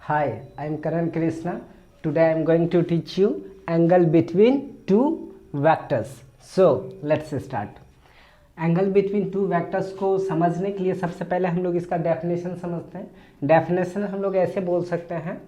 Hi, I am Karan Krishna. Today I am going to teach you angle between two vectors. So let's start. Angle between two vectors को समझने के लिए सबसे पहले हम लोग इसका डेफिनेशन समझते हैं। डेफिनेशन हम लोग ऐसे बोल सकते हैं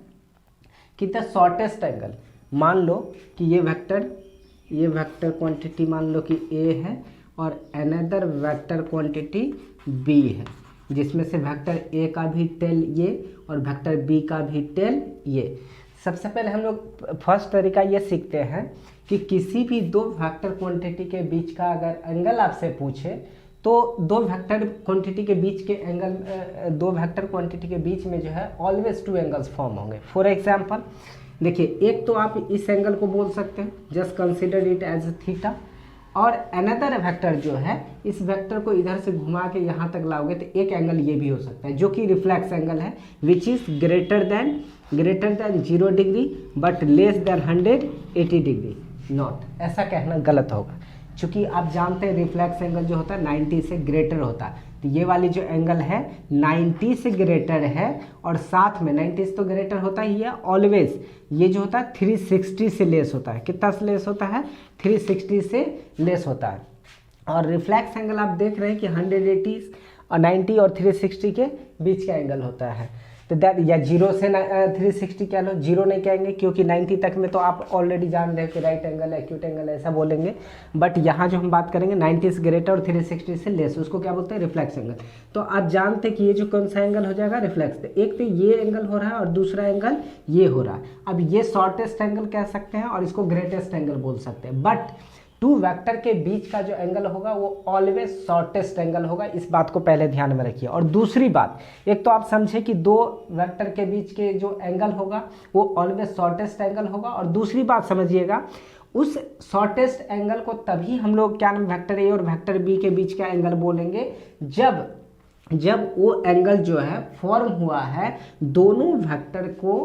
कि द शॉर्टेस्ट एंगल, मान लो कि ये वेक्टर क्वांटिटी मान लो कि ए है और अनदर वेक्टर क्वांटिटी बी है, जिसमें से वेक्टर ए का भी टेल ये और वेक्टर बी का भी टेल ये। सबसे पहले हम लोग फर्स्ट तरीका ये सीखते हैं कि किसी भी दो वेक्टर क्वांटिटी के बीच का अगर एंगल आपसे पूछे तो दो वेक्टर क्वांटिटी के बीच के एंगल, दो वेक्टर क्वांटिटी के बीच में जो है ऑलवेज टू एंगल्स फॉर्म होंगे। फॉर एग्जांपल देखिए, एक तो आप इस एंगल को बोल सकते हैं, just consider it as theta, और अनदर वेक्टर जो है इस वेक्टर को इधर से घुमा के यहाँ तक लाओगे तो एक एंगल ये भी हो सकता है जो कि रिफ्लेक्स एंगल है, which is greater than 0 degree but less than 180 degree. Not, ऐसा कहना गलत होगा, क्योंकि आप जानते हैं रिफ्लेक्स एंगल जो होता है 90 से ग्रेटर होता है। तो ये वाली जो एंगल है 90 से ग्रेटर है और साथ में 90 से तो ग्रेटर होता ही है ऑलवेज, ये जो होता है 360 से लेस होता है। कितना से लेस होता है? 360 से लेस होता है। और रिफ्लेक्स एंगल आप देख रहे हैं कि 180 और 90 और 360 के बीच का एंगल होता है। तो दैट, या 0 से 360 कह लो, 0 नहीं कहेंगे क्योंकि 90 तक में तो आप ऑलरेडी जान रहे हो कि राइट एंगल है, एक्यूट एंगल है, ऐसा बोलेंगे। बट यहाँ जो हम बात करेंगे 90 से ग्रेटर और 360 से लेस, उसको क्या बोलते हैं? Reflex angle. तो आप जानते हैं कि ये जो कौन सा एंगल हो जाएगा? रिफ्लेक्स। एक तो ये एंगल हो रहा है और दूसरा एंगल ये हो रहा है। अब ये शॉर्टेस्ट एंगल कह सकते हैं और इसको ग्रेटेस्ट एंगल बोल सकते हैं। बट टू वेक्टर के बीच का जो एंगल होगा वो ऑलवेज शॉर्टेस्ट एंगल होगा, इस बात को पहले ध्यान में रखिए। और दूसरी बात, एक तो आप समझे कि दो वेक्टर के बीच के जो एंगल होगा वो ऑलवेज शॉर्टेस्ट एंगल होगा, और दूसरी बात समझिएगा, उस शॉर्टेस्ट एंगल को तभी हम लोग क्या नाम वेक्टर ए और वेक्टर बी के बीच का एंगल बोलेंगे जब वो एंगल जो है फॉर्म हुआ है दोनों वेक्टर को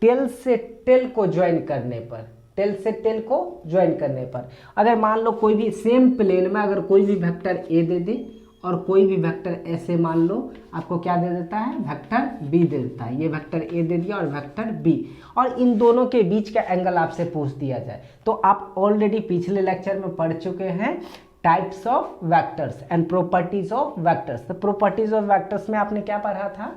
टेल से टेल को ज्वाइन करने पर, टेल से टेल को ज्वाइन करने पर। अगर मान लो कोई भी सेम प्लेन में अगर कोई भी वेक्टर ए दे दे और कोई भी वेक्टर ऐसे मान लो आपको क्या दे देता है? वेक्टर बी दे देता है। ये वेक्टर ए दे दिया और वेक्टर बी, और इन दोनों के बीच का एंगल आपसे पूछ दिया जाए तो आप ऑलरेडी पिछले लेक्चर में पढ़ चुके हैं types of vectors and properties of vectors. तो प्रॉपर्टीज ऑफ वेक्टर्स में आपने क्या पढ़ा था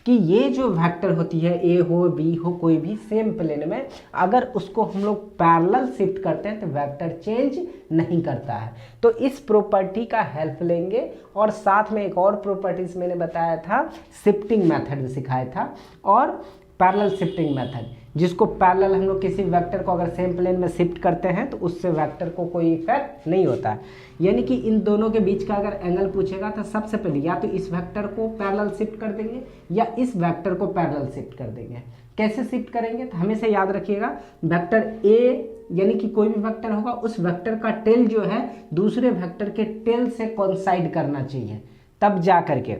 कि ये जो वेक्टर होती है, ए हो बी हो कोई भी सेम प्लेन में, अगर उसको हम लोग पैरेलल शिफ्ट करते हैं तो वेक्टर चेंज नहीं करता है। तो इस प्रॉपर्टी का हेल्प लेंगे, और साथ में एक और प्रॉपर्टीज मैंने बताया था, शिफ्टिंग मेथड सिखाया था, और पैरेलल शिफ्टिंग मेथड, जिसको पैरेलल हम लोग किसी वेक्टर को अगर सेम प्लेन में शिफ्ट करते हैं तो उससे वेक्टर को कोई इफेक्ट नहीं होता है। यानी कि इन दोनों के बीच का अगर एंगल पूछेगा तो सबसे पहले या तो इस वेक्टर को पैरेलल शिफ्ट कर देंगे या इस वेक्टर को पैरेलल शिफ्ट कर देंगे। कैसे शिफ्ट करेंगे? तो हमेशा याद रखिएगा, वेक्टर ए यानी कि कोई भी वेक्टर होगा उस वेक्टर का टेल जो है दूसरे वेक्टर के टेल से कोइंसाइड करना चाहिए, तब जा करके।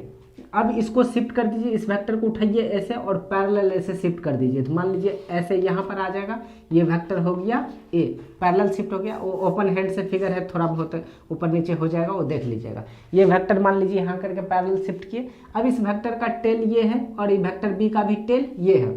अब इसको शिफ्ट कर दीजिए, इस वेक्टर को उठाइए ऐसे और पैरेलल ऐसे शिफ्ट कर दीजिए। तो मान लीजिए ऐसे यहाँ पर आ जाएगा, ये वेक्टर हो गया ए, पैरेलल शिफ्ट हो गया। वो ओपन हैंड से फिगर है, थोड़ा बहुत ऊपर नीचे हो जाएगा, वो देख लीजिएगा। ये वेक्टर मान लीजिए यहाँ करके पैरेलल शिफ्ट किए। अब इस वेक्टर का टेल ये है और ये वेक्टर बी का भी टेल ये है।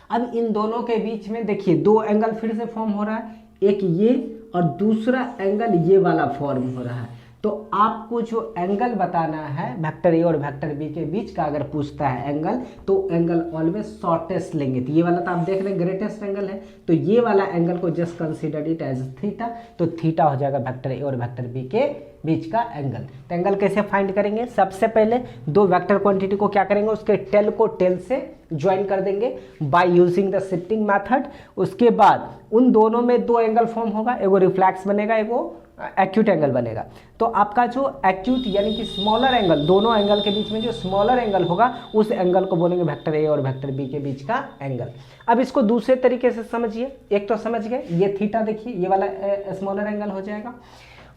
अब इन दोनों के बीच में देखिए दो एंगल फिर से फॉर्म हो रहा है, एक ये और दूसरा एंगल ये वाला फॉर्म हो रहा है। तो आपको जो एंगल बताना है वेक्टर ए और वेक्टर बी के बीच का अगर पूछता है एंगल, तो एंगल ऑलवेज शॉर्टेस्ट लेंगे। तो ये वाला तो आप देख रहे हैं ग्रेटेस्ट एंगल है, तो ये वाला एंगल को just consider it as theta. तो थीटा हो जाएगा वेक्टर ए और वेक्टर बी के बीच का एंगल। तो एंगल कैसे फाइंड करेंगे? सबसे पहले दो वेक्टर क्वांटिटी को क्या करेंगे, उसके टेल को टेल से ज्वाइन कर देंगे by using the shifting method. उसके बाद उन दोनों में दो एंगल फॉर्म होगा, एगो रिफ्लेक्स बनेगा, एगो एक्यूट एंगल बनेगा। तो आपका जो एक्यूट यानी कि स्मॉलर एंगल, दोनों एंगल के बीच में जो स्मॉलर एंगल होगा उस एंगल को बोलेंगे वेक्टर ए और वेक्टर बी के बीच का एंगल। अब इसको दूसरे तरीके से समझिए, एक तो समझ गए ये थीटा, देखिए ये वाला स्मॉलर एंगल हो जाएगा।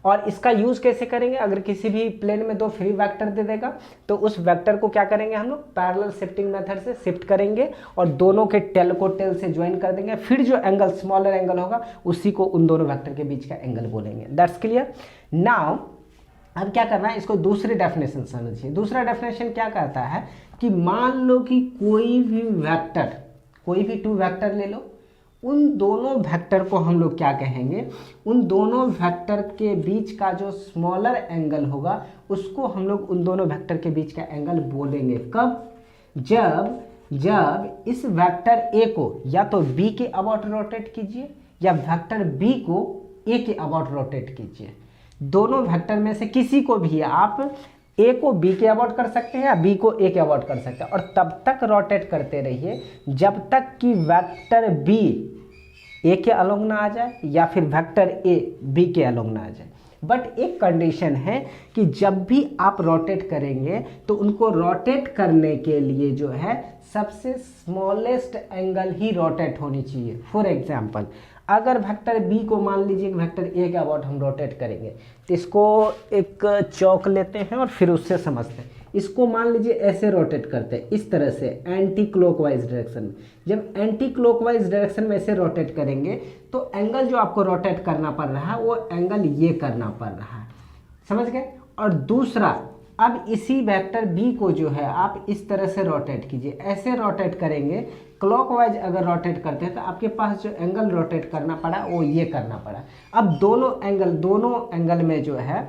और इसका यूज कैसे करेंगे? अगर किसी भी प्लेन में दो फ्री वेक्टर दे देगा तो उस वेक्टर को क्या करेंगे हम लोग? पैरेलल शिफ्टिंग मेथड से शिफ्ट करेंगे और दोनों के टेल को टेल से ज्वाइन कर देंगे। फिर जो एंगल स्मॉलर एंगल होगा उसी को उन दोनों वेक्टर के बीच का एंगल बोलेंगे। That's clear. नाउ अब क्या करना है, इसको दूसरी डेफिनेशन समझिए। दूसरा डेफिनेशन क्या कहता है कि मान लो कि कोई भी वेक्टर कोई भी 2 वेक्टर ले लो, उन दोनों वेक्टर को हम लोग क्या कहेंगे, उन दोनों वेक्टर के बीच का जो स्मॉलर एंगल होगा उसको हम लोग उन दोनों वेक्टर के बीच का एंगल बोलेंगे। कब? जब इस वेक्टर ए को या तो बी के अबाउट रोटेट कीजिए या वेक्टर बी को ए के अबाउट रोटेट कीजिए। दोनों वेक्टर में से किसी को भी आप ए को बी के अबाउट कर सकते हैं या बी को ए के अबाउट कर सकते हैं, और तब तक रोटेट करते रहिए जब तक कि वेक्टर बी ए के अलोंग ना आ जाए या फिर वेक्टर ए बी के अलोंग ना आ जाए। बट एक कंडीशन है कि जब भी आप रोटेट करेंगे तो उनको रोटेट करने के लिए जो है सबसे स्मॉलेस्ट एंगल ही रोटेट होनी चाहिए। फॉर एग्जांपल, अगर वेक्टर बी को मान लीजिए वेक्टर ए के अबाउट हम रोटेट करेंगे, तो इसको एक चौक लेते हैं और फिर उससे समझते हैं। इसको मान लीजिए ऐसे रोटेट करते हैं, इस तरह से एंटी क्लॉकवाइज डायरेक्शन में। जब एंटी क्लॉकवाइज डायरेक्शन में ऐसे रोटेट करेंगे तो एंगल जो आपको रोटेट करना पड़ रहा है वो एंगल ये करना पड़ रहा है, समझ गए। और दूसरा, अब इसी वेक्टर बी को जो है आप इस तरह से रोटेट कीजिए, ऐसे रोटेट करेंगे। क्लॉकवाइज अगर रोटेट करते हैं तो आपके पास जो एंगल रोटेट करना पड़ा वो ये करना पड़ा। अब दोनों एंगल में जो है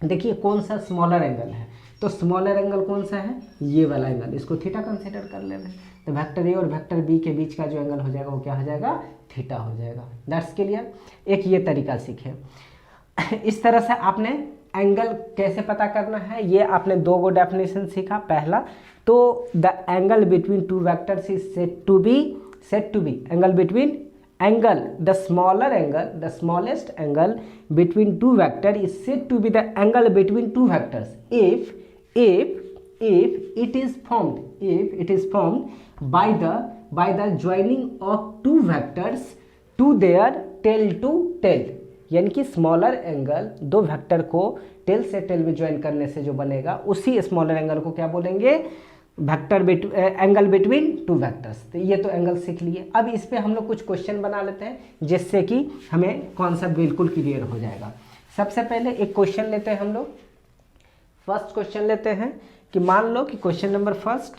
देखिए कौन सा स्मॉलर एंगल है, तो स्मॉलर एंगल कौन सा है, ये वाला एंगल, इसको थीटा कंसीडर कर लेना। तो वेक्टर ए और वेक्टर बी के बीच का जो एंगल हो जाएगा वो क्या हो जाएगा, थीटा हो जाएगा। That's clear. एक ये तरीका सीखे। इस तरह से आपने एंगल कैसे पता करना है, ये आपने 2 डेफिनेशन सीखा। पहला तो the angle between 2 vectors is said to be angle between the smallest angle between 2 vector is said to be the angle between 2 vectors if it is formed by the joining of 2 vectors to their tail to tail। यानी कि smaller angle 2 vector को tell से tell में join करने से जो बनेगा उसी स्मॉलर एंगल को क्या बोलेंगे, एंगल बिटवीन 2 वेक्टर्स। तो ये तो एंगल सीख लिए। अब इस पे हम लोग कुछ क्वेश्चन बना लेते हैं जिससे कि हमें कॉन्सेप्ट बिल्कुल क्लियर हो जाएगा। सबसे पहले एक क्वेश्चन लेते हैं हम लोग। फर्स्ट क्वेश्चन लेते हैं कि मान लो कि क्वेश्चन नंबर फर्स्ट,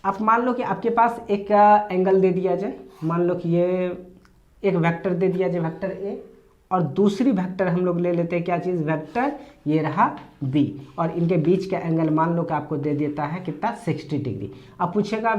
आप मान लो कि आपके पास एक एंगल दे दिया जाए। मान लो कि ये एक वेक्टर दे दिया जाए, वेक्टर ए, और दूसरी वेक्टर हम लोग ले लेते हैं क्या चीज़, वेक्टर ये रहा बी, और इनके बीच का एंगल मान लो कि आपको दे देता है कितना, 60 डिग्री। अब पूछेगा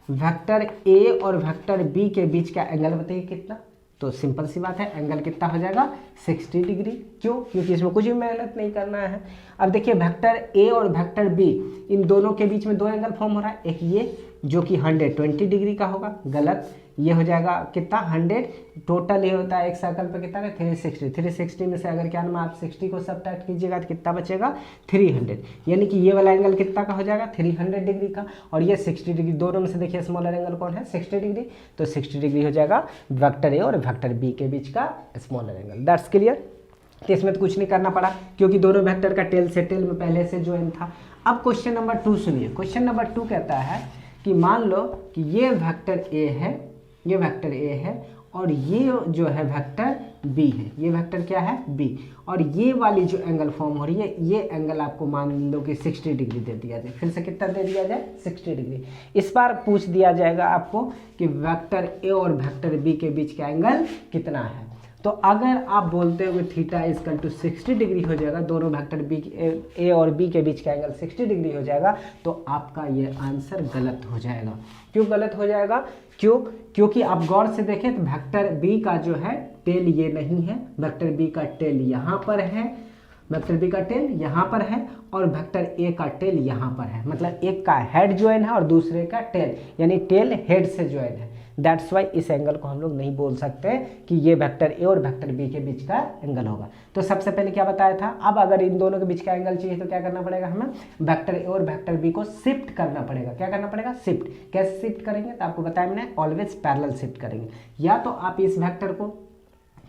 वेक्टर ए और वेक्टर बी के बीच का एंगल बताइए कितना। तो सिंपल सी बात है, एंगल कितना हो जाएगा, 60 डिग्री। क्यों? क्योंकि इसमें कुछ भी मेहनत नहीं करना है। अब देखिए वेक्टर ए और वेक्टर बी, इन दोनों के बीच में 2 एंगल फॉर्म हो रहा है। एक ये जो कि 120 डिग्री का होगा, गलत। ये हो जाएगा कितना, 100। टोटल ये होता है एक सर्कल पे कितना है, 360 में से अगर क्या नाम आप 60 को सब्ट्रैक्ट कीजिएगा तो कितना बचेगा, 300। यानी कि ये वाला एंगल कितना का हो जाएगा, 300 डिग्री का, और ये 60 डिग्री। दोनों में से देखिए स्मॉलर एंगल कौन है, 60 डिग्री। तो 60 डिग्री हो जाएगा वेक्टर ए और वेक्टर बी के बीच का स्मॉलर एंगल। That's clear. तो इसमें तो कुछ नहीं करना पड़ा क्योंकि दोनों वेक्टर का टेल से टेल में पहले से ज्वाइन था। अब क्वेश्चन नंबर 2 सुनिए। क्वेश्चन नंबर 2 कहता है कि मान लो कि ये वेक्टर ए है, ये वेक्टर ए है, और ये जो है वेक्टर बी है। ये वेक्टर क्या है, बी, और ये वाली जो एंगल फॉर्म हो रही है, ये एंगल आपको मान लो कि 60 डिग्री दे दिया जाए। फिर से कितना दे दिया जाए, 60 डिग्री। इस बार पूछ दिया जाएगा आपको कि वेक्टर ए और वेक्टर बी के बीच का एंगल कितना है। तो अगर आप बोलते हो कि थीटा इजकल टू 60 डिग्री हो जाएगा, दोनों वेक्टर बी ए और बी के बीच का एंगल 60 डिग्री हो जाएगा, तो आपका ये आंसर गलत हो जाएगा। क्यों गलत हो जाएगा? क्योंकि आप गौर से देखें तो वेक्टर बी का जो है टेल ये नहीं है, वेक्टर बी का टेल यहाँ पर है, वेक्टर बी का टेल यहाँ पर है, और वेक्टर ए का टेल यहाँ पर है। मतलब एक का हेड ज्वाइन है और दूसरे का टेल, यानी टेल हेड से ज्वाइन है। दैट्स वाई इस एंगल को हम लोग नहीं बोल सकते कि ये वेक्टर ए और वेक्टर बी के बीच का एंगल होगा। तो सबसे पहले क्या बताया था, अब अगर इन दोनों के बीच का एंगल चाहिए तो क्या करना पड़ेगा, हमें वेक्टर ए और वेक्टर बी को शिफ्ट करना पड़ेगा। क्या करना पड़ेगा, शिफ्ट। कैसे शिफ्ट करेंगे तो आपको बताया मैंने, ऑलवेज पैरेलल शिफ्ट करेंगे। या तो आप इस वेक्टर को,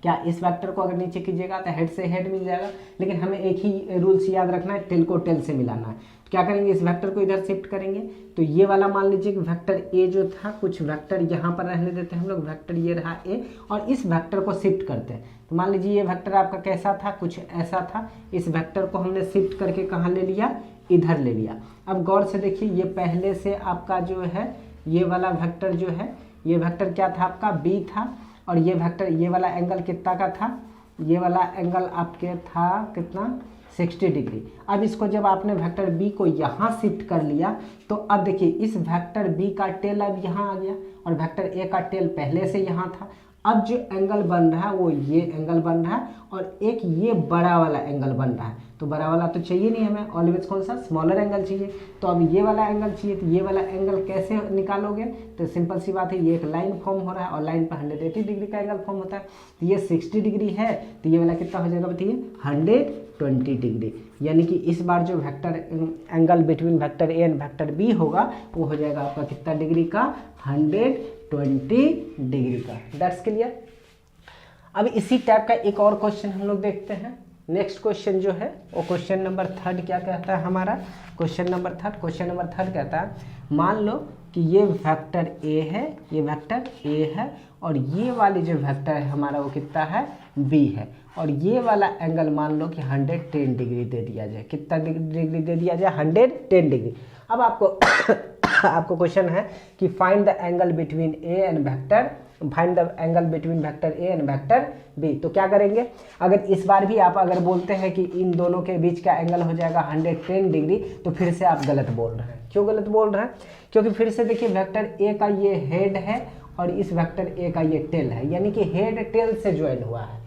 क्या इस वेक्टर को अगर नीचे कीजिएगा तो हेड से हेड मिल जाएगा, लेकिन हमें एक ही रूल्स याद रखना है, टेल को टेल से मिलाना है। तो क्या करेंगे, इस वेक्टर को इधर शिफ्ट करेंगे। तो ये वाला मान लीजिए कि वेक्टर ए जो था, कुछ वेक्टर यहाँ पर रहने देते हैं हम लोग, वेक्टर ये रहा ए, और इस वेक्टर को शिफ्ट करते हैं। तो मान लीजिए ये वेक्टर आपका कैसा था, कुछ ऐसा था। इस वेक्टर को हमने शिफ्ट करके कहाँ ले लिया, इधर ले लिया। अब गौर से देखिए, ये पहले से आपका जो है ये वाला वेक्टर जो है ये वेक्टर क्या था आपका बी था, और ये वेक्टर ये वाला एंगल कितना का था, ये वाला एंगल आपके था कितना 60 डिग्री। अब इसको जब आपने वेक्टर बी को यहाँ शिफ्ट कर लिया तो अब देखिए इस वेक्टर बी का टेल अब यहाँ आ गया और वेक्टर ए का टेल पहले से यहाँ था। अब जो एंगल बन रहा है वो ये एंगल बन रहा है और एक ये बड़ा वाला एंगल बन रहा है। तो बड़ा वाला तो चाहिए नहीं हमें, ऑलवेज कौन सा स्मॉलर एंगल चाहिए। तो अब ये वाला एंगल चाहिए, तो ये वाला एंगल कैसे निकालोगे, तो सिंपल सी बात है, ये एक लाइन फॉर्म हो रहा है और लाइन पर 180 डिग्री का एंगल फॉर्म होता है। तो ये 60 डिग्री है तो ये वाला कितना हो जाएगा बताइए 120 डिग्री। यानी कि इस बार जो vector angle between vector a and vector b होगा वो हो जाएगा आपका कितना डिग्री का 120 डिग्री का। That's clear. अब इसी टाइप का एक और क्वेश्चन हम लोग देखते हैं। नेक्स्ट क्वेश्चन जो है वो क्वेश्चन नंबर 3 क्या कहता है हमारा, क्वेश्चन नंबर 3 कहता है मान लो कि ये वेक्टर ए है, ये वेक्टर ए है और ये वाली जो वेक्टर है हमारा वो कितना है बी है, और ये वाला एंगल मान लो कि 110 डिग्री दे दिया जाए। कितना डिग्री दे दिया जाए 110 डिग्री। अब आपको क्वेश्चन है कि find the angle between a and vector, find the angle between vector a and vector b. तो क्या करेंगे, अगर इस बार भी आप अगर बोलते हैं कि इन दोनों के बीच का एंगल हो जाएगा 110 डिग्री तो फिर से आप गलत बोल रहे हैं। क्यों गलत बोल रहे हैं, क्योंकि फिर से देखिए वेक्टर ए का ये हेड है और इस वेक्टर ए का ये टेल है, यानी कि हेड टेल से ज्वाइन हुआ है,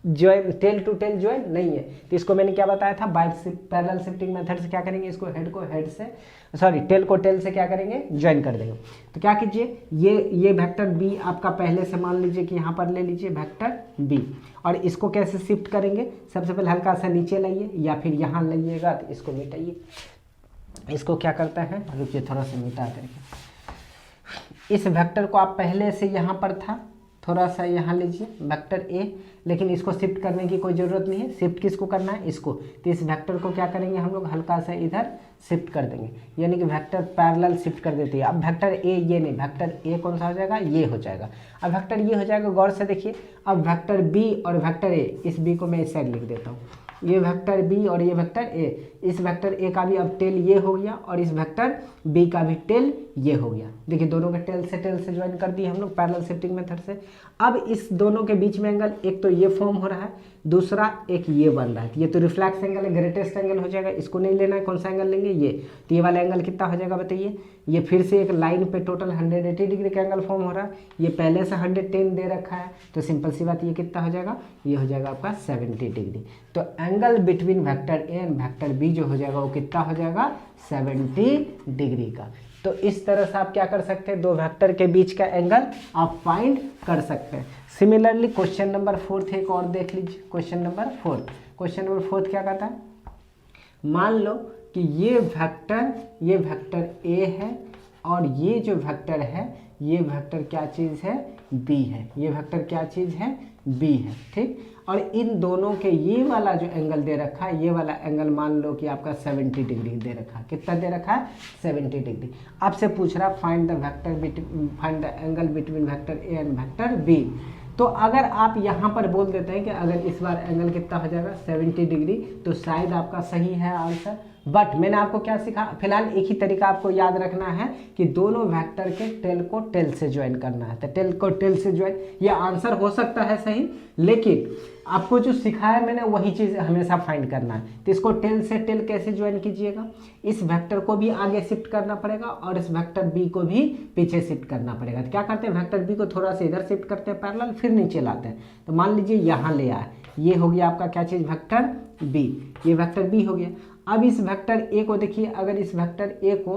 join tail to tail join नहीं है। तो इसको मैंने क्या बताया था, बाय पैरेलल शिफ्टिंग मेथड से क्या करेंगे, इसको हेड को हेड से सॉरी टेल को टेल से क्या करेंगे ज्वाइन कर देंगे। तो क्या कीजिए, ये वेक्टर बी आपका पहले से मान लीजिए कि यहाँ पर ले लीजिए वेक्टर बी, और इसको कैसे शिफ्ट करेंगे, सबसे पहले हल्का सा नीचे लाइए या फिर यहाँ लाइएगा, तो इसको मिटाइए। इसको क्या करता है, रुकिए थोड़ा सा मिटा करके, इस वेक्टर को आप पहले से यहाँ पर था थोड़ा सा यहाँ लीजिए वेक्टर ए, लेकिन इसको शिफ्ट करने की कोई ज़रूरत नहीं है। शिफ्ट किसको करना है, इसको। तो इस वेक्टर को क्या करेंगे हम लोग हल्का सा इधर शिफ्ट कर देंगे, यानी कि वेक्टर पैरेलल शिफ्ट कर देते हैं। अब वेक्टर ए ये नहीं, वेक्टर ए कौन सा हो जाएगा, ये हो जाएगा। अब वेक्टर ये हो जाएगा, गौर से देखिए। अब वेक्टर बी और वेक्टर ए, इस बी को मैं इस साइड लिख देता हूँ, ये वेक्टर बी और ये वेक्टर ए, इस वेक्टर ए का भी अब टेल ये हो गया और इस वेक्टर बी का भी टेल ये हो गया। देखिए दोनों के टेल से ज्वाइन कर दिए हम लोग पैरेलल शिफ्टिंग मेथड से। अब इस दोनों के बीच में एंगल एक तो ये फॉर्म हो रहा है, दूसरा एक ये बन रहा है। ये तो रिफ्लेक्स एंगल है, ग्रेटेस्ट एंगल हो जाएगा, इसको नहीं लेना है। कौन सा एंगल लेंगे, ये। तो ये वाला एंगल कितना हो जाएगा बताइए, ये फिर से एक लाइन पे टोटल 180 डिग्री का एंगल फॉर्म हो रहा है। ये पहले से 110 दे रखा है, तो सिंपल सी बात, ये कितना हो जाएगा, ये हो जाएगा आपका 70 डिग्री। तो angle between vector a and vector b जो हो जाएगा वो कितना हो जाएगा 70 डिग्री का। तो इस तरह से आप क्या कर सकते हैं, दो वेक्टर के बीच का एंगल आप फाइंड कर सकते हैं। सिमिलरली क्वेश्चन नंबर 4 एक और देख लीजिए। क्वेश्चन नंबर 4 क्या कहता है, मान लो कि ये वेक्टर ए है और ये जो वेक्टर है ये वेक्टर क्या चीज़ है, बी है। ये वेक्टर क्या चीज़ है, बी है, ठीक। और इन दोनों के ये वाला जो एंगल दे रखा है, ये वाला एंगल मान लो कि आपका 70 डिग्री दे रखा है। कितना दे रखा है, 70 डिग्री। आपसे पूछ रहा find the angle between vector a and vector b. तो अगर आप यहाँ पर बोल देते हैं कि अगर इस बार एंगल कितना हो जाएगा 70 डिग्री, तो शायद आपका सही है आंसर। बट मैंने आपको क्या सिखा, फिलहाल एक ही तरीका आपको याद रखना है कि दोनों वेक्टर के टेल को टेल से ज्वाइन करना है। तो टेल को टेल से ज्वाइन, ये आंसर हो सकता है सही, लेकिन आपको जो सिखाया मैंने वही चीज़ हमेशा फाइंड करना है। तो इसको टेल से टेल कैसे ज्वाइन कीजिएगा, इस वेक्टर को भी आगे शिफ्ट करना पड़ेगा और इस वेक्टर बी को भी पीछे शिफ्ट करना पड़ेगा। तो क्या करते हैं, वेक्टर बी को थोड़ा सा इधर शिफ्ट करते हैं पैरेलल, फिर नीचे लाते हैं। तो मान लीजिए यहाँ ले आए, ये हो गया आपका क्या चीज़, वेक्टर बी, ये वेक्टर बी हो गया। अब इस वेक्टर ए को देखिए, अगर इस वेक्टर ए को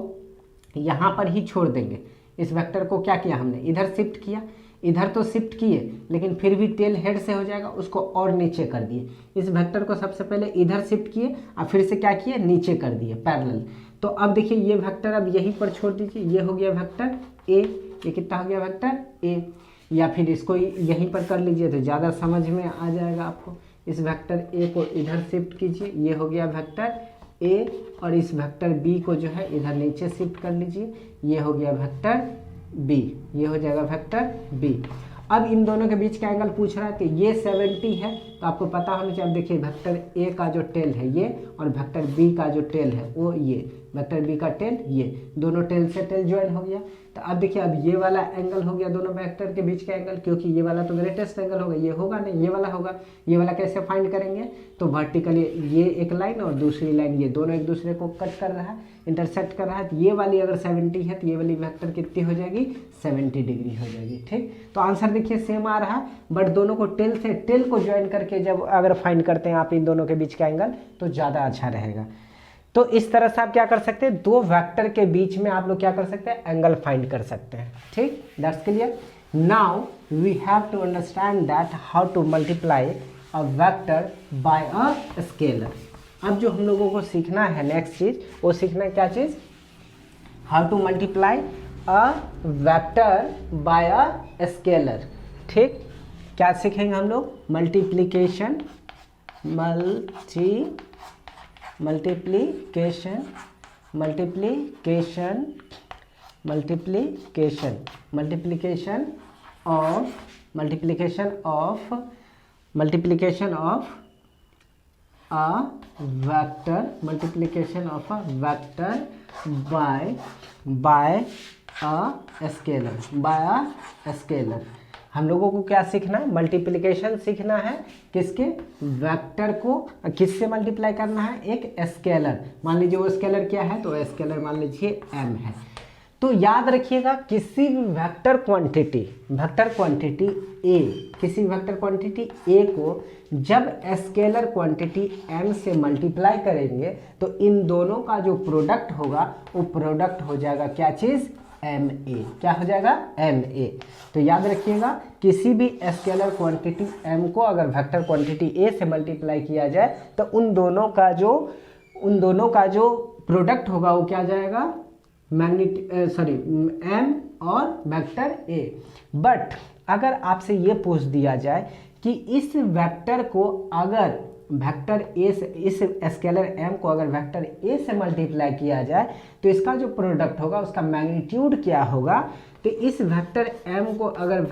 यहाँ पर ही छोड़ देंगे, इस वेक्टर को क्या किया हमने, इधर शिफ्ट किया, इधर तो शिफ्ट किए लेकिन फिर भी टेल हेड से हो जाएगा, उसको और नीचे कर दिए। इस वेक्टर को सबसे पहले इधर शिफ्ट किए और फिर से क्या किए, नीचे कर दिए पैरेलल। तो अब देखिए ये वेक्टर अब यहीं पर छोड़ दीजिए, ये हो गया वेक्टर ए, ये कितना हो गया वेक्टर ए, या फिर इसको यहीं पर कर लीजिए तो ज़्यादा समझ में आ जाएगा आपको। इस वेक्टर ए को इधर शिफ्ट कीजिए, ये हो गया वेक्टर ए, और इस वेक्टर बी को जो है इधर नीचे शिफ्ट कर लीजिए, ये हो गया वेक्टर बी, ये हो जाएगा वेक्टर बी। अब इन दोनों के बीच का एंगल पूछ रहा है कि ये 70 है, तो आपको पता होना चाहिए। अब देखिए वेक्टर ए का जो टेल है ये और वेक्टर बी का जो टेल है वो ये, वेक्टर बी का टेल ये, दोनों टेल से टेल ज्वाइन हो गया। तो अब देखिए अब ये वाला एंगल हो गया दोनों वेक्टर के बीच का एंगल, क्योंकि ये वाला तो ग्रेटेस्ट एंगल होगा, ये होगा नहीं, ये वाला होगा। ये वाला कैसे फाइंड करेंगे, तो वर्टिकली ये एक लाइन और दूसरी लाइन, ये दोनों एक दूसरे को कट कर रहा है, इंटरसेक्ट कर रहा है। तो ये वाली अगर 70 है तो ये वाली वेक्टर कितनी हो जाएगी, 70 डिग्री हो जाएगी। ठीक, तो आंसर देखिए सेम आ रहा है, बट दोनों को टेल से टेल को ज्वाइन करके जब अगर फाइंड करते हैं आप इन दोनों के बीच का एंगल तो ज़्यादा अच्छा रहेगा। तो इस तरह से आप क्या कर सकते हैं, दो वेक्टर के बीच में आप लोग क्या कर सकते हैं, एंगल फाइंड कर सकते हैं। ठीक, that's clear. Now we have to understand that how to multiply a vector by a scalar. अब जो हम लोगों को सीखना है नेक्स्ट चीज, वो सीखना है क्या चीज, how to multiply a vector by a scalar. ठीक, क्या सीखेंगे हम लोग, multiplication of a vector by a scalar। हम लोगों को क्या सीखना है, मल्टीप्लिकेशन सीखना है, किसके, वेक्टर को किससे मल्टीप्लाई करना है, एक स्केलर। मान लीजिए वो स्केलर क्या है, तो स्केलर मान लीजिए m है। तो याद रखिएगा किसी भी वेक्टर क्वांटिटी a, किसी वेक्टर क्वांटिटी a को जब स्केलर क्वांटिटी m से मल्टीप्लाई करेंगे तो इन दोनों का जो प्रोडक्ट होगा वो प्रोडक्ट हो जाएगा क्या चीज़, ma। क्या हो जाएगा, ma। तो याद रखिएगा किसी भी स्केलर क्वांटिटी m को अगर वेक्टर क्वांटिटी a से मल्टीप्लाई किया जाए तो उन दोनों का जो प्रोडक्ट होगा वो क्या जाएगा, m और वेक्टर a। बट अगर आपसे ये पूछ दिया जाए कि इस वेक्टर को अगर वेक्टर a से, इस स्केलर m को अगर वेक्टर a से मल्टीप्लाई किया जाए तो इसका जो प्रोडक्ट होगा उसका मैग्नीट्यूड क्या होगा, तो इस वेक्टर m को अगर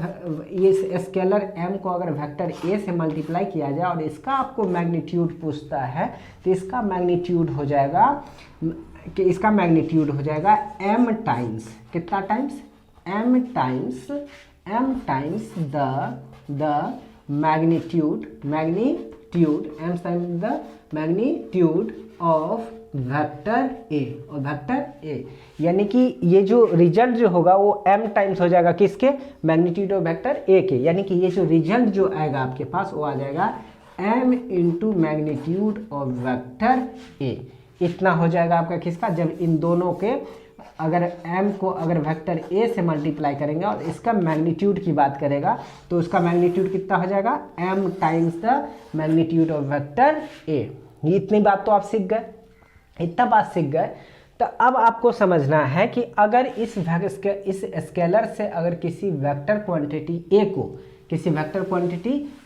इस स्केलर m को अगर वेक्टर a से मल्टीप्लाई किया जाए और इसका आपको मैग्नीट्यूड पूछता है तो इसका मैग्नीट्यूड हो जाएगा m टाइम्स, कितना times, m times the magnitude of vector a, और वेक्टर a यानी कि ये जो रिजल्ट जो होगा वो m टाइम्स हो जाएगा किसके, मैग्नीट्यूड ऑफ वेक्टर a के। यानी कि ये जो रिजल्ट जो आएगा आपके पास वो आ जाएगा m into magnitude of vector a। इतना हो जाएगा आपका किसका, जब इन दोनों के अगर m को अगर वेक्टर a से मल्टीप्लाई करेंगे और इसका मैग्नीट्यूड की बात करेगा तो उसका मैग्नीट्यूड कितना हो जाएगा, m times the magnitude of vector a। ये इतनी बात तो आप सीख गए, इतना बात सीख गए। तो अब आपको समझना है कि अगर इस स्केलर से अगर किसी वेक्टर क्वांटिटी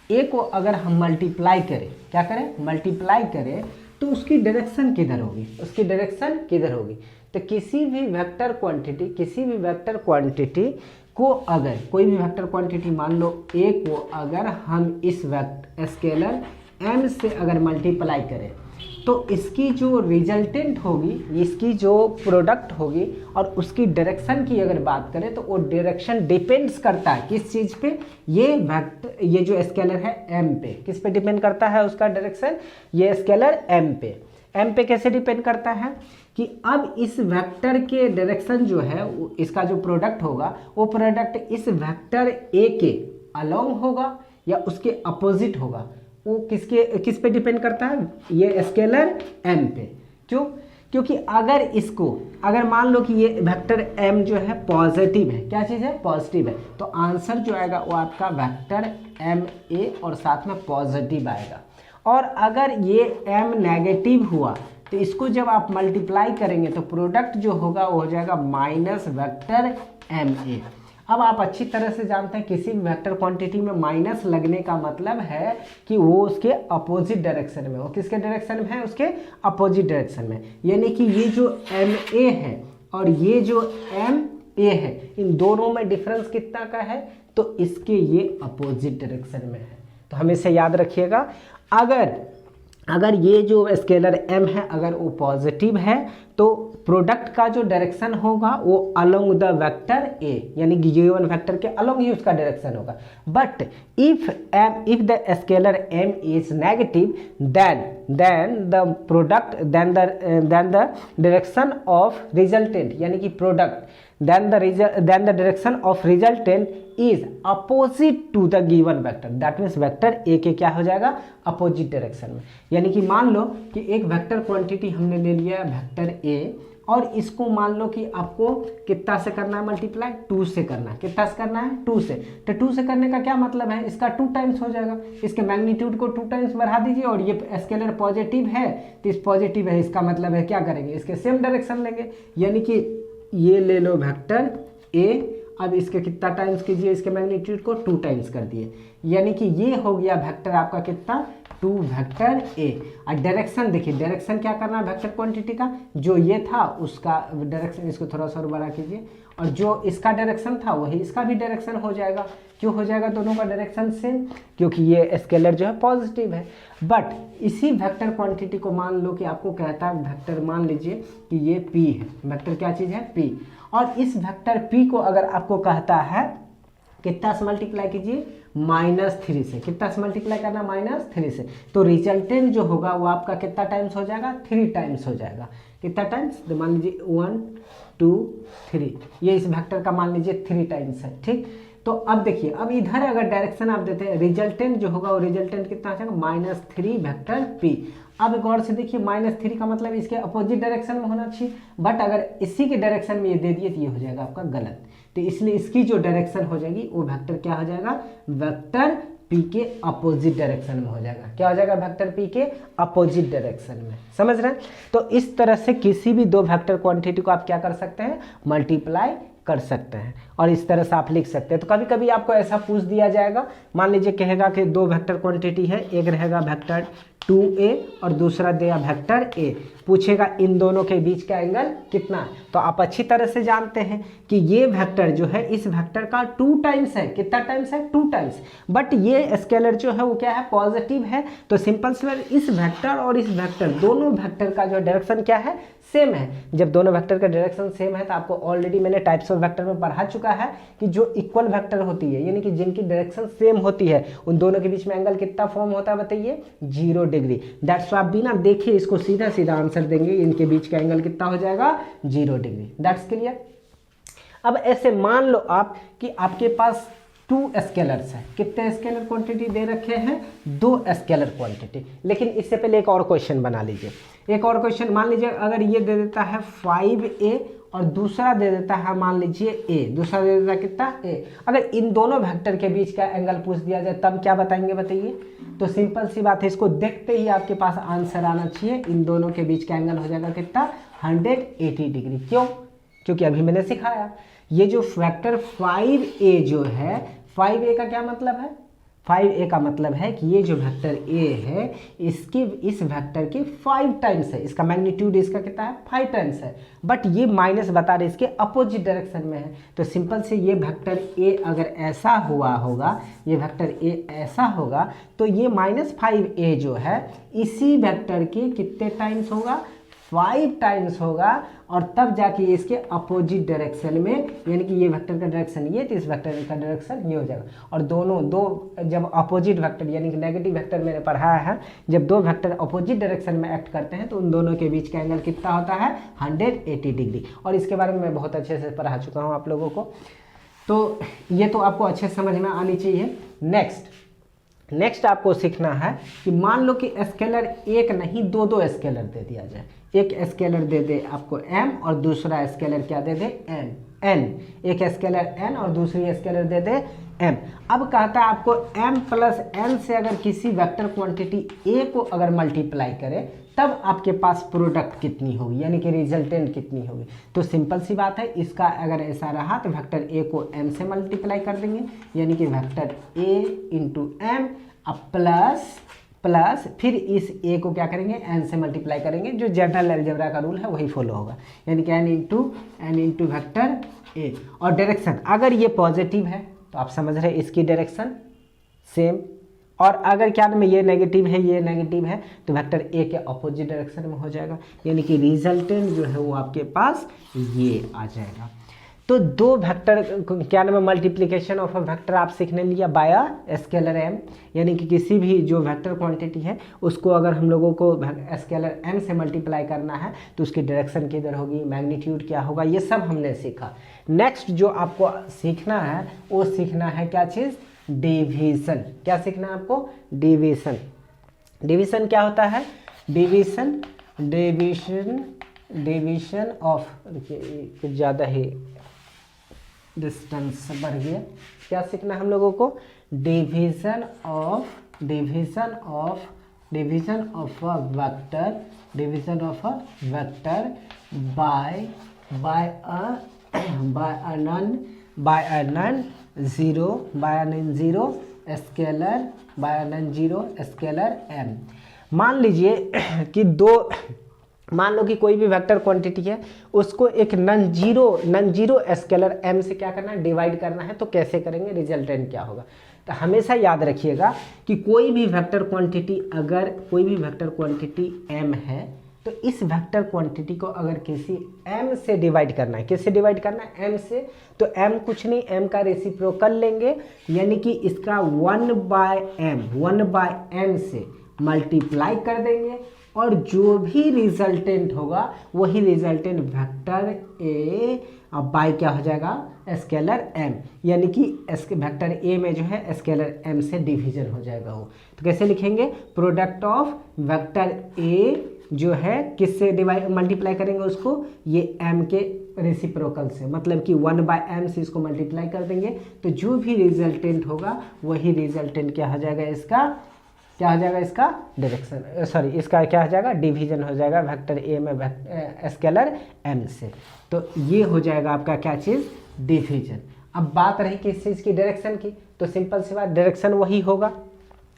a को अगर हम मल्टीप्लाई करें, क्या करें, मल्टीप्लाई करें, तो उसकी डायरेक्शन किधर होगी, तो किसी भी वेक्टर क्वांटिटी को अगर कोई भी वेक्टर क्वांटिटी मान लो a को अगर हम इस स्केलर m से अगर मल्टीप्लाई करें तो इसकी जो रिजल्टेंट होगी, इसकी जो प्रोडक्ट होगी और उसकी डायरेक्शन की अगर बात करें तो वो डायरेक्शन डिपेंड्स करता है किस चीज़ पे, ये जो स्केलर है m पे, किस पे डिपेंड करता है उसका डायरेक्शन, ये स्केलर m पे कैसे डिपेंड करता है कि अब इस वेक्टर के डायरेक्शन जो है इसका जो प्रोडक्ट होगा वो प्रोडक्ट इस वेक्टर a के अलोंग होगा या उसके अपोजिट होगा, वो किस पे डिपेंड करता है, ये स्केलर m पे। क्यों, क्योंकि अगर मान लो कि ये वेक्टर m जो है पॉजिटिव है, क्या चीज़ है, पॉजिटिव है, तो आंसर जो आएगा वो आपका वेक्टर ma और साथ में पॉजिटिव आएगा। और अगर ये m नेगेटिव हुआ तो इसको जब आप मल्टीप्लाई करेंगे तो प्रोडक्ट जो होगा वो हो जाएगा माइनस वेक्टर ma। अब आप अच्छी तरह से जानते हैं किसी भी वेक्टर क्वांटिटी में माइनस लगने का मतलब है कि वो उसके अपोजिट डायरेक्शन में, वो किसके डायरेक्शन में है, उसके अपोजिट डायरेक्शन में। यानी कि ये जो ma है और ये जो ma है इन दोनों में डिफरेंस कितना का है, तो इसके ये अपोजिट डायरेक्शन में है। तो हमेशा याद रखिएगा अगर ये जो स्केलर m है अगर वो पॉजिटिव है तो प्रोडक्ट का जो डायरेक्शन होगा वो अलोंग द वेक्टर a, यानी गिवन वेक्टर के अलोंग ही उसका डायरेक्शन होगा। But if the scalar m is negative then the product then the direction of resultant, यानी कि product then the direction of resultant is opposite to the given vector, that means vector a के क्या हो जाएगा opposite direction में। यानी कि मान लो कि एक वेक्टर क्वांटिटी हमने ले लिया है वेक्टर a और इसको मान लो कि आपको कितना से करना है मल्टीप्लाई 2 से करना है। कितना से करना है 2 से, तो 2 से करने का क्या मतलब है इसका 2 टाइम्स हो जाएगा। इसके मैग्नीट्यूड को 2 टाइम्स बढ़ा दीजिए और ये स्केलर पॉजिटिव है तो इस पॉजिटिव है इसका मतलब है क्या करेंगे इसके सेम डायरेक्शन लेंगे। यानी कि ये ले लो वेक्टर a, अब इसके कितना टाइम्स कीजिए इसके मैग्नीट्यूड को 2 टाइम्स कर दिए, यानी कि ये हो गया वेक्टर आपका कितना 2 वेक्टर a। और डायरेक्शन देखिए, डायरेक्शन क्या करना है वेक्टर क्वांटिटी का, जो ये था उसका डायरेक्शन, इसको थोड़ा सा और बड़ा कीजिए, और जो इसका डायरेक्शन था वही इसका भी डायरेक्शन हो जाएगा। क्यों हो जाएगा दोनों का डायरेक्शन सेम, क्योंकि ये स्केलर जो है पॉजिटिव है। बट इसी वेक्टर क्वांटिटी को मान लो कि आपको कहता है वेक्टर, मान लीजिए कि ये p है, वेक्टर क्या चीज़ है p, और इस वेक्टर p को अगर आपको कहता है कितना से मल्टीप्लाई कीजिए -3 से, कितना से मल्टीप्लाई करना -3 से, तो रिजल्टेंट जो होगा वो आपका कितना टाइम्स हो जाएगा 3 टाइम्स हो जाएगा। कितना टाइम्स, तो मान लीजिए 1 2 3, ये इस वेक्टर का मान लीजिए 3 टाइम्स है, ठीक। तो अब देखिए, अब इधर अगर डायरेक्शन आप देते हैं रिजल्टेंट जो होगा वो रिजल्टेंट कितना आ जाएगा -3 वेक्टर p। अब गौर से देखिए -3 का मतलब इसके अपोजिट डायरेक्शन में होना चाहिए, बट अगर इसी के डायरेक्शन में ये दे दिए तो ये हो जाएगा आपका गलत। तो इसलिए इसकी जो डायरेक्शन हो जाएगी वो वेक्टर क्या हो जाएगा वेक्टर p के अपोजिट डायरेक्शन में हो जाएगा। क्या हो जाएगा वेक्टर p के अपोजिट डायरेक्शन में, समझ रहे हैं। तो इस तरह से किसी भी 2 वेक्टर क्वांटिटी को आप क्या कर सकते हैं मल्टीप्लाई कर सकते हैं और इस तरह से आप लिख सकते हैं। तो कभी कभी आपको ऐसा पूछ दिया जाएगा, मान लीजिए कहेगा कि 2 वेक्टर क्वांटिटी है, एक रहेगा वेक्टर 2a और दूसरा दिया वेक्टर a, पूछेगा इन दोनों के बीच का एंगल कितना है। तो आप अच्छी तरह से जानते हैं कि ये वेक्टर जो है इस वेक्टर का 2 टाइम्स है, कितना टाइम्स है 2 टाइम्स, बट ये स्केलर जो है वो क्या है पॉजिटिव है। तो सिंपल सी बात, इस वेक्टर और इस वेक्टर दोनों वेक्टर का जो डायरेक्शन क्या है सेम है। जब दोनों वेक्टर का डायरेक्शन सेम है तो आपको ऑलरेडी मैंने टाइप्स ऑफ वेक्टर में पढ़ा चुका है कि जो इक्वल वेक्टर होती है यानी कि जिनकी डायरेक्शन सेम होती है उन दोनों के बीच में एंगल कितना फॉर्म होता है बताइए 0 डिग्री। दैट्स आप बिना देखे इसको सीधा सीधा आंसर देंगे, इनके बीच का एंगल कितना हो जाएगा 0 डिग्री। That's clear. अब ऐसे मान लो आप कि आपके पास 2 स्केलर्स हैं, कितने स्केलर क्वांटिटी दे रखे हैं 2 स्केलर क्वांटिटी। लेकिन इससे पहले एक और क्वेश्चन बना लीजिए, एक और क्वेश्चन मान लीजिए अगर ये दे देता है 5a और दूसरा दे देता है मान लीजिए a, दूसरा दे देता है कितना a, अगर इन दोनों वेक्टर के बीच का एंगल पूछ दिया जाए तब क्या बताएंगे बताइए। तो सिंपल सी बात है, इसको देखते ही आपके पास आंसर आना चाहिए, इन दोनों के बीच का एंगल हो जाएगा कितना 180 डिग्री। क्यों, क्योंकि अभी मैंने सिखाया ये जो वेक्टर 5a जो है 5a का क्या मतलब है, 5a का मतलब है कि ये जो वेक्टर a है इसके इस वेक्टर के 5 टाइम्स है, इसका मैग्नीट्यूड इसका कितना है 5 टाइम्स है, बट ये माइनस बता रहे इसके अपोजिट डायरेक्शन में है। तो सिंपल से ये वेक्टर a अगर ऐसा हुआ होगा, ये वेक्टर a ऐसा होगा तो ये -5a जो है इसी वेक्टर के कितने टाइम्स होगा 5 टाइम्स होगा, और तब जाके इसके अपोजिट डायरेक्शन में, यानी कि ये वेक्टर का डायरेक्शन ये तो इस वेक्टर का डायरेक्शन ये हो जाएगा। और दोनों दो जब अपोजिट वेक्टर यानी कि नेगेटिव वेक्टर मैंने पढ़ाया है, जब 2 वेक्टर अपोजिट डायरेक्शन में एक्ट करते हैं तो उन दोनों के बीच का एंगल कितना होता है 180 डिग्री। और इसके बारे में मैं बहुत अच्छे से पढ़ा चुका हूँ आप लोगों को, तो ये तो आपको अच्छे समझ में आनी चाहिए। नेक्स्ट आपको सीखना है कि मान लो कि स्केलर एक नहीं 2 स्केलर दे दिया जाए, एक स्केलर दे दे आपको m और दूसरा स्केलर क्या दे दे n, एक स्केलर n और दूसरी स्केलर दे दे m। अब कहता है आपको m + n से अगर किसी वेक्टर क्वांटिटी a को अगर मल्टीप्लाई करें तब आपके पास प्रोडक्ट कितनी होगी, यानी कि रिजल्टेंट कितनी होगी। तो सिंपल सी बात है, इसका अगर ऐसा रहा तो वेक्टर a को m से मल्टीप्लाई कर देंगे, यानी कि वेक्टर a × m प्लस फिर इस a को क्या करेंगे n से मल्टीप्लाई करेंगे, जो जनरल अलजेब्रा का रूल है वही फॉलो होगा, यानी कि n × वेक्टर a। और डायरेक्शन अगर ये पॉजिटिव है तो आप समझ रहे हैं इसकी डायरेक्शन सेम, और अगर क्या नाम है ये नेगेटिव है, ये नेगेटिव है, तो वेक्टर ए के अपोजिट डायरेक्शन में हो जाएगा, यानी कि रिजल्टेंट जो है वो आपके पास ये आ जाएगा। तो दो वेक्टर क्या नाम है मल्टीप्लिकेशन ऑफ अ वेक्टर आप सीखने लिया बाय स्केलर एम, यानी कि किसी भी जो वेक्टर क्वांटिटी है उसको अगर हम लोगों को स्केलर एम से मल्टीप्लाई करना है तो उसकी डायरेक्शन किधर होगी, मैग्नीट्यूड क्या होगा, ये सब हमने सीखा। नेक्स्ट जो आपको सीखना है वो सीखना है क्या चीज़, डिवीजन। क्या सीखना है आपको, डिवीजन। डिवीजन क्या होता है, डिवीजन डिवीजन डिवीजन ऑफ, कुछ ज़्यादा ही डिस्टेंस बढ़ गया। क्या सीखना है हम लोगों को, division of a vector, division of a vector by a non zero scalar m. मान लीजिए कि मान लो कि कोई भी वेक्टर क्वांटिटी है उसको एक नॉन जीरो स्केलर एम से क्या करना है, डिवाइड करना है। तो कैसे करेंगे, रिजल्टेंट क्या होगा। तो हमेशा याद रखिएगा कि कोई भी वेक्टर क्वांटिटी, अगर कोई भी वेक्टर क्वांटिटी एम है तो इस वेक्टर क्वांटिटी को अगर किसी m से डिवाइड करना है, किससे डिवाइड करना है, m से, तो m कुछ नहीं, m का रेसिप्रोकल लेंगे, यानी कि इसका 1/m से मल्टीप्लाई कर देंगे और जो भी रिजल्टेंट होगा वही रिजल्टेंट वेक्टर ए बाय क्या हो जाएगा, स्केलर m, यानी कि वेक्टर ए में जो है स्केलर m से डिवीजन हो जाएगा वो। तो कैसे लिखेंगे, प्रोडक्ट ऑफ वेक्टर ए जो है किससे डिवाइड मल्टीप्लाई करेंगे उसको, ये m के रेसिप्रोकल से, मतलब कि 1/m से इसको मल्टीप्लाई कर देंगे तो जो भी रिजल्टेंट होगा वही रिजल्टेंट क्या हो जाएगा, इसका क्या हो जाएगा, इसका डायरेक्शन, सॉरी इसका क्या हो जाएगा, डिवीजन हो जाएगा वेक्टर ए में स्केलर m से। तो ये हो जाएगा आपका क्या चीज़, डिवीजन। अब बात रही किस चीज़ की, डायरेक्शन की, तो सिंपल सी बात, डायरेक्शन वही होगा।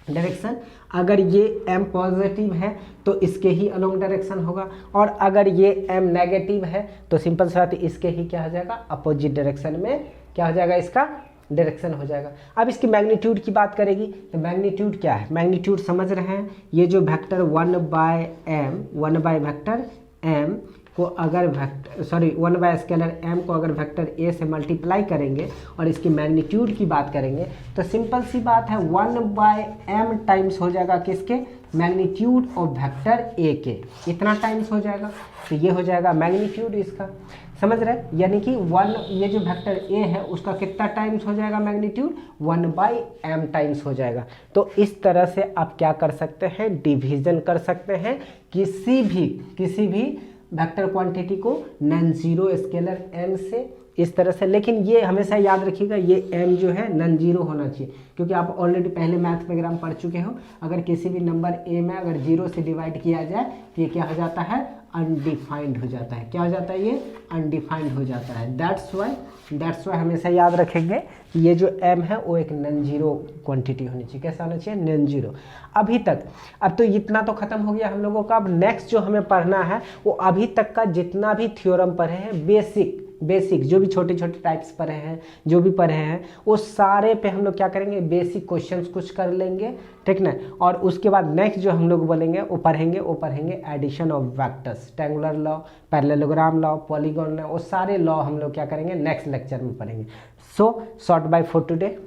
डायरेक्शन अगर ये m पॉजिटिव है तो इसके ही अलोंग डायरेक्शन होगा, और अगर ये m नेगेटिव है तो सिंपल सी बात इसके ही क्या हो जाएगा, अपोजिट डायरेक्शन में क्या हो जाएगा, इसका डायरेक्शन हो जाएगा। अब इसकी मैग्नीट्यूड की बात करेगी तो मैग्नीट्यूड क्या है, मैग्नीट्यूड समझ रहे हैं, ये जो वेक्टर 1/वेक्टर m को अगर वेक्टर 1/स्केलर m को अगर वेक्टर a से मल्टीप्लाई करेंगे और इसकी मैग्नीट्यूड की बात करेंगे तो सिंपल सी बात है 1/m टाइम्स हो जाएगा किसके, मैग्नीट्यूड ऑफ वेक्टर a के, इतना टाइम्स हो जाएगा। तो ये हो जाएगा मैग्नीट्यूड इसका, समझ रहे, यानी कि ये जो वेक्टर a है उसका कितना टाइम्स हो जाएगा मैग्नीट्यूड, 1/m टाइम्स हो जाएगा। तो इस तरह से आप क्या कर सकते हैं, डिवीजन कर सकते हैं किसी भी वेक्टर क्वांटिटी को नॉन जीरो स्केलर m से, इस तरह से। लेकिन ये हमेशा याद रखिएगा ये m जो है नॉन जीरो होना चाहिए, क्योंकि आप ऑलरेडी पहले मैथ प्रोग्राम पढ़ चुके हो, अगर किसी भी नंबर a में अगर जीरो से डिवाइड किया जाए तो ये क्या हो जाता है, अनडिफाइंड हो जाता है। क्या हो जाता है, ये अनडिफाइंड हो जाता है। दैट्स वाई हमेशा याद रखेंगे कि ये जो m है वो एक नॉन जीरो क्वांटिटी होनी चाहिए। कैसा होना चाहिए, नॉन जीरो। अभी तक अब तो इतना तो खत्म हो गया हम लोगों का। अब नेक्स्ट जो हमें पढ़ना है वो अभी तक का जितना भी थ्योरम पढ़े हैं, बेसिक जो भी छोटे छोटे टाइप्स पढ़े हैं, जो भी पढ़े हैं वो सारे पे हम लोग क्या करेंगे, बेसिक क्वेश्चंस कुछ कर लेंगे, ठीक ना। और उसके बाद नेक्स्ट जो हम लोग बोलेंगे वो पढ़ेंगे addition of vectors, triangular law, parallelogram law, polygon law, वो सारे लॉ हम लोग क्या करेंगे नेक्स्ट लेक्चर में पढ़ेंगे। So short bye for today.